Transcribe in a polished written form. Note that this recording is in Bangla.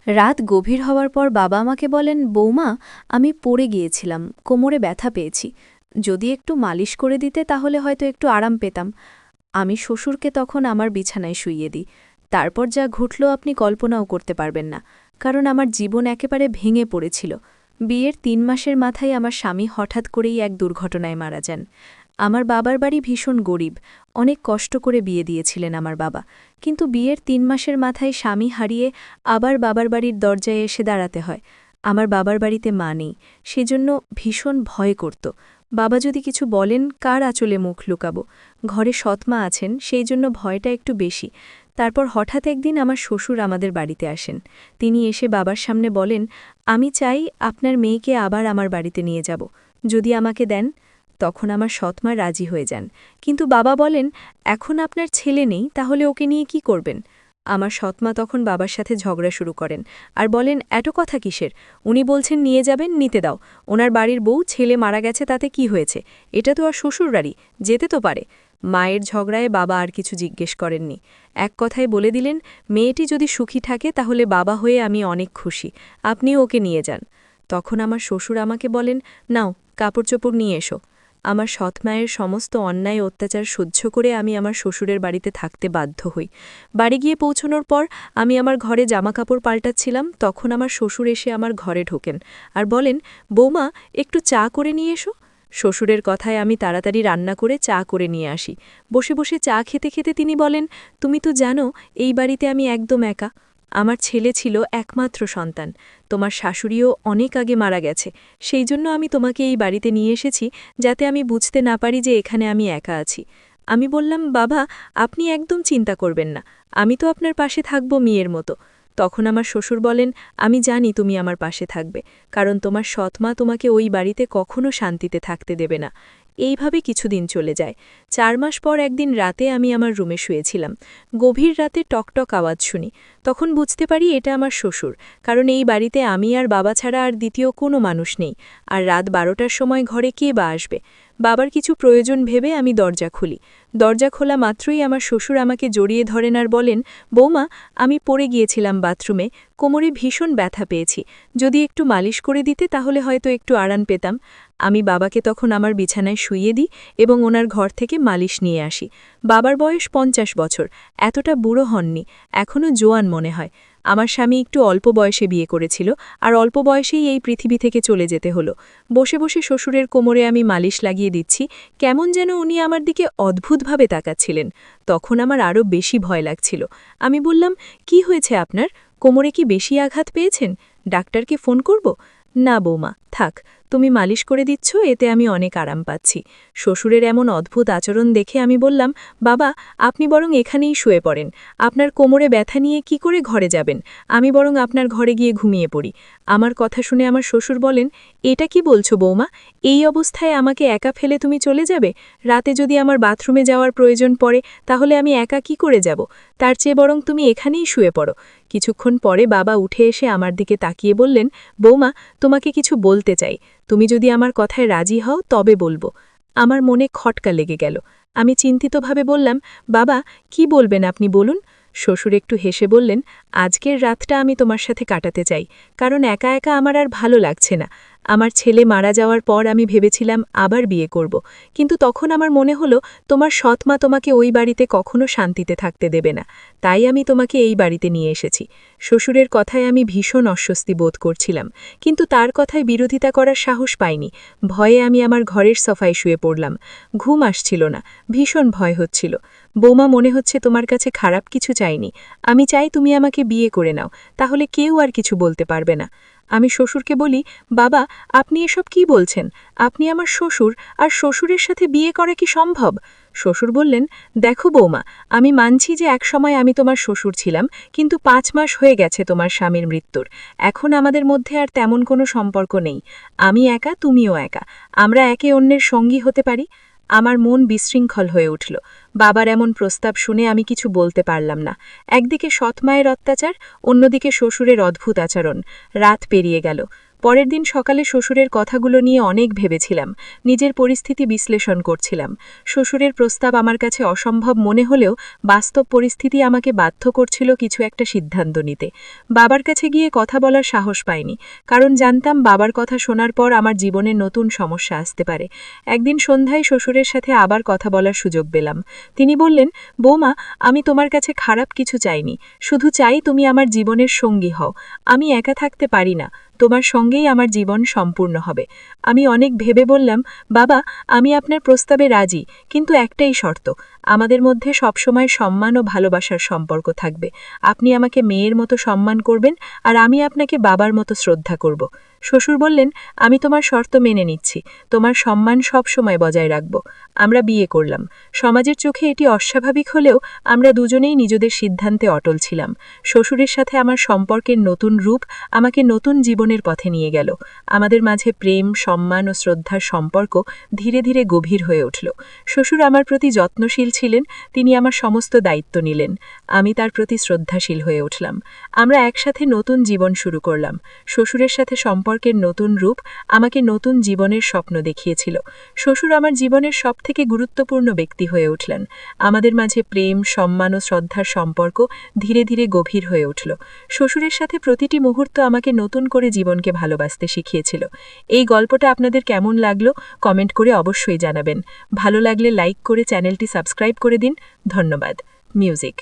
রাত গভীর হওয়ার পর বাবা আমাকে বলেন, বৌমা, আমি পড়ে গিয়েছিলাম, কোমরে ব্যথা পেয়েছি। যদি একটু মালিশ করে দিতে তাহলে হয়তো একটু আরাম পেতাম। আমি শ্বশুরকে তখন আমার বিছানায় শুইয়ে দিই। তারপর যা ঘটল আপনি কল্পনাও করতে পারবেন না, কারণ আমার জীবন একেবারে ভেঙে পড়েছিল। বিয়ের ৩ মাসের মাথায় আমার স্বামী হঠাৎ করেই এক দুর্ঘটনায় মারা যান। আমার বাবার বাড়ি ভীষণ গরিব, অনেক কষ্ট করে বিয়ে দিয়েছিলেন আমার বাবা। কিন্তু বিয়ের ৩ মাসের মাথায় স্বামী হারিয়ে আবার বাবার বাড়ির দরজায় এসে দাঁড়াতে হয়। আমার বাবার বাড়িতে মা নেই, সেজন্য ভীষণ ভয় করত। বাবা যদি কিছু বলেন কার আঁচলে মুখ লুকাবো। ঘরে সৎমা আছেন, সেই জন্য ভয়টা একটু বেশি। তারপর হঠাৎ একদিন আমার শ্বশুর আমাদের বাড়িতে আসেন। তিনি এসে বাবার সামনে বলেন, আমি চাই আপনার মেয়েকে আবার আমার বাড়িতে নিয়ে যাব, যদি আমাকে দেন। তখন আমার সৎমা রাজি হয়ে যান, কিন্তু বাবা বলেন, এখন আপনার ছেলে নেই, তাহলে ওকে নিয়ে কি করবেন। আমার সৎমা তখন বাবার সাথে ঝগড়া শুরু করেন আর বলেন, এত কথা কিসের, উনি বলছেন নিয়ে যাবেন, নিতে দাও। ওনার বাড়ির বউ ছেলে মারা গেছে, তাতে কি হয়েছে, এটা তো আর শ্বশুর বাড়ি, যেতে তো পারে। মায়ের ঝগড়ায় বাবা আর কিছু জিজ্ঞেস করেননি, এক কথায় বলে দিলেন, মেয়েটি যদি সুখী থাকে তাহলে বাবা হয়ে আমি অনেক খুশি, আপনিও ওকে নিয়ে যান। তখন আমার শ্বশুর আমাকে বলেন, নাও কাপড় চোপড় নিয়ে এসো। আমার সৎমায়ের সমস্ত অন্যায় অত্যাচার সহ্য করে আমি আমার শ্বশুরের বাড়িতে থাকতে বাধ্য হই। বাড়ি গিয়ে পৌঁছানোর পর আমি আমার ঘরে জামাকাপড় পাল্টাচ্ছিলাম, তখন আমার শ্বশুর এসে আমার ঘরে ঢোকেন আর বলেন, বৌমা, একটু চা করে নিয়ে এসো। শ্বশুরের কথায় আমি তাড়াতাড়ি রান্না করে চা করে নিয়ে আসি। বসে বসে চা খেতে খেতে তিনি বলেন, তুমি তো জানো এই বাড়িতে আমি একদম একা। আমার ছেলে ছিল একমাত্র সন্তান, তোমার শাশুড়িও অনেক আগে মারা গেছে, সেই জন্য আমি তোমাকে এই বাড়িতে নিয়ে এসেছি, যাতে আমি বুঝতে না পারি যে এখানে আমি একা আছি। আমি বললাম, বাবা, আপনি একদম চিন্তা করবেন না, আমি তো আপনার পাশে থাকব মেয়ের মতো। তখন আমার শ্বশুর বলেন, আমি জানি তুমি আমার পাশে থাকবে, কারণ তোমার সৎমা তোমাকে ওই বাড়িতে কখনো শান্তিতে থাকতে দেবে না। এইভাবে কিছুদিন চলে যায়। ৪ মাস পর একদিন রাতে আমি আমার রুমে শুয়েছিলাম। গভীর রাতে টকটক আওয়াজ শুনি। তখন বুঝতে পারি এটা আমার শ্বশুর, কারণ এই বাড়িতে আমি আর বাবা ছাড়া আর দ্বিতীয় কোনো মানুষ নেই। আর রাত ১২টার সময় ঘরে কে বা আসবে। বাবার কিছু প্রয়োজন ভেবে আমি দরজা খুলি। দরজা খোলা মাত্রই আমার শ্বশুর আমাকে জড়িয়ে ধরেন আর বলেন, বৌমা, আমি পড়ে গিয়েছিলাম বাথরুমে, কোমরে ভীষণ ব্যথা পেয়েছি, যদি একটু মালিশ করে দিতে তাহলে হয়তো একটু আরাম পেতাম। আমি বাবাকে তখন আমার বিছানায় শুইয়ে দিই এবং ওনার ঘর থেকে মালিশ নিয়ে আসি। বাবার বয়স ৫০ বছর, এতটা বুড়ো হননি, এখনও জোয়ান মনে হয়। আমার স্বামী একটু অল্প বয়সে বিয়ে করেছিল, আর অল্প বয়সেই এই পৃথিবী থেকে চলে যেতে হলো। বসে বসে শ্বশুরের কোমরে আমি মালিশ লাগিয়ে দিচ্ছি, কেমন যেন উনি আমার দিকে অদ্ভুতভাবে তাকাচ্ছিলেন। তখন আমার আরও বেশি ভয় লাগছিল। আমি বললাম, কি হয়েছে আপনার, কোমরে কি বেশি আঘাত পেয়েছেন, ডাক্তারকে ফোন করব? না বৌমা, থাক, তুমি মালিশ করে দিচ্ছ, এতে আমি অনেক আরাম পাচ্ছি। শ্বশুরের এমন অদ্ভুত আচরণ দেখে আমি বললাম, বাবা, আপনি বরং এখানেই শুয়ে পড়েন, আপনার কোমরে ব্যথা নিয়ে কি করে ঘরে যাবেন, আমি বরং আপনার ঘরে গিয়ে ঘুমিয়ে পড়ি। আমার কথা শুনে আমার শ্বশুর বলেন, এটা কি বলছো বৌমা, এই অবস্থায় আমাকে একা ফেলে তুমি চলে যাবে? রাতে যদি আমার বাথরুমে যাওয়ার প্রয়োজন পড়ে তাহলে আমি একা কি করে যাব, তার চেয়ে বরং তুমি এখানেই শুয়ে পড়ো। কিছুক্ষণ পরে বাবা উঠে এসে আমার দিকে তাকিয়ে বললেন, বৌমা, তোমাকে কিছু বলতে চাই, তুমি যদি আমার কথায় রাজি হও তবে বলবো। আমার মনে খটকা লেগে গেল। আমি চিন্তিতভাবে বললাম, বাবা, কি বলবেন আপনি বলুন। শ্বশুর একটু হেসে বললেন, আজকের রাতটা আমি তোমার সাথে কাটাতে চাই, কারণ একা একা আমার আর ভালো লাগছে না। আমার ছেলে মারা যাওয়ার পর আমি ভেবেছিলাম আবার বিয়ে করব, কিন্তু তখন আমার মনে হলো তোমার সৎমা তোমাকে ওই বাড়িতে কখনো শান্তিতে থাকতে দেবে না, তাই আমি তোমাকে এই বাড়িতে নিয়ে এসেছি। শ্বশুরের কথায় আমি ভীষণ অস্বস্তি বোধ করছিলাম, কিন্তু তার কথায় বিরোধিতা করার সাহস পাইনি। ভয়ে আমি আমার ঘরের সোফায় শুয়ে পড়লাম। ঘুম আসছিল না, ভীষণ ভয় হচ্ছিল। বৌমা, মনে হচ্ছে তোমার কাছে খারাপ কিছু চাইনি, আমি চাই তুমি আমাকে বিয়ে করে নাও, তাহলে কেউ আর কিছু বলতে পারবে না। আমি শ্বশুরকে বলি, বাবা, আপনি এসব কি বলছেন, আপনি আমার শ্বশুর, আর শ্বশুরের সাথে বিয়ে করা কি সম্ভব? শ্বশুর বললেন, দেখো বৌমা, আমি মানছি যে একসময় আমি তোমার শ্বশুর ছিলাম, কিন্তু ৫ মাস হয়ে গেছে তোমার স্বামীর মৃত্যুর, এখন আমাদের মধ্যে আর তেমন কোনো সম্পর্ক নেই। আমি একা, তুমিও একা, আমরা একে অন্যের সঙ্গী হতে পারি। আমার মন বিশৃঙ্খল হয়ে উঠল। বাবার এমন প্রস্তাব শুনে আমি কিছু বলতে পারলাম না। একদিকে সৎমায়ের অত্যাচার, অন্যদিকে শ্বশুরের অদ্ভুত আচরণ। রাত পেরিয়ে গেল। পরের দিন সকালে শ্বশুরের কথাগুলো নিয়ে অনেক ভেবেছিলাম, নিজের পরিস্থিতি বিশ্লেষণ করছিলাম। শ্বশুরের প্রস্তাব আমার কাছে অসম্ভব মনে হলেও বাস্তব পরিস্থিতি আমাকে বাধ্য করছিল কিছু একটা সিদ্ধান্ত নিতে। বাবার কাছে গিয়ে কথা বলার সাহস পাইনি, কারণ জানতাম বাবার কথা শোনার পর আমার জীবনে নতুন সমস্যা আসতে পারে। একদিন সন্ধ্যায় শ্বশুরের সাথে আবার কথা বলার সুযোগ পেলাম। তিনি বললেন, বৌমা, আমি তোমার কাছে খারাপ কিছু চাইনি, শুধু চাই তুমি আমার জীবনের সঙ্গী হও। আমি একা থাকতে পারি না, তোমার সঙ্গেই আমার জীবন সম্পূর্ণ হবে। আমি অনেক ভেবে বললাম, বাবা, আমি আপনার প্রস্তাবে রাজি, কিন্তু একটাই শর্ত, আমাদের মধ্যে সবসময় সম্মান ও ভালোবাসার সম্পর্ক থাকবে। আপনি আমাকে মেয়ের মতো সম্মান করবেন, আর আমি আপনাকে বাবার মতো শ্রদ্ধা করব। শ্বশুর বললেন, আমি তোমার শর্ত মেনে নিচ্ছি, তোমার সম্মান সব সময় বজায় রাখব। আমরা বিয়ে করলাম। সমাজের চোখে এটি অস্বাভাবিক হলেও আমরা দুজনেই নিজেদের সিদ্ধান্তে অটল ছিলাম। শ্বশুরের সাথে আমার সম্পর্কের নতুন রূপ আমাকে নতুন জীবনের পথে নিয়ে গেল। আমাদের মাঝে প্রেম, সম্মান ও শ্রদ্ধার সম্পর্ক ধীরে ধীরে গভীর হয়ে উঠল। শ্বশুর আমার প্রতি যত্নশীল ছিলেন, তিনি আমার সমস্ত দায়িত্ব নিলেন। আমি তার প্রতি শ্রদ্ধাশীল হয়ে উঠলাম। আমরা একসাথে নতুন জীবন শুরু করলাম। শ্বশুরের সাথে সম্পর্কের নতুন রূপ আমাকে নতুন জীবনের স্বপ্ন দেখিয়েছিল। শ্বশুর আমার জীবনের সবথেকে গুরুত্বপূর্ণ ব্যক্তি হয়ে উঠলেন। আমাদের মাঝে প্রেম, সম্মান ও শ্রদ্ধার সম্পর্ক ধীরে ধীরে গভীর হয়ে উঠল। শ্বশুরের সাথে প্রতিটি মুহূর্ত আমাকে নতুন করে জীবনকে ভালোবাসতে শিখিয়েছিল। এই গল্পটা আপনাদের কেমন লাগলো কমেন্ট করে অবশ্যই জানাবেন। ভালো লাগলে লাইক করে চ্যানেলটি সাবস্ক্রাইব করে দিন। ধন্যবাদ। মিউজিক।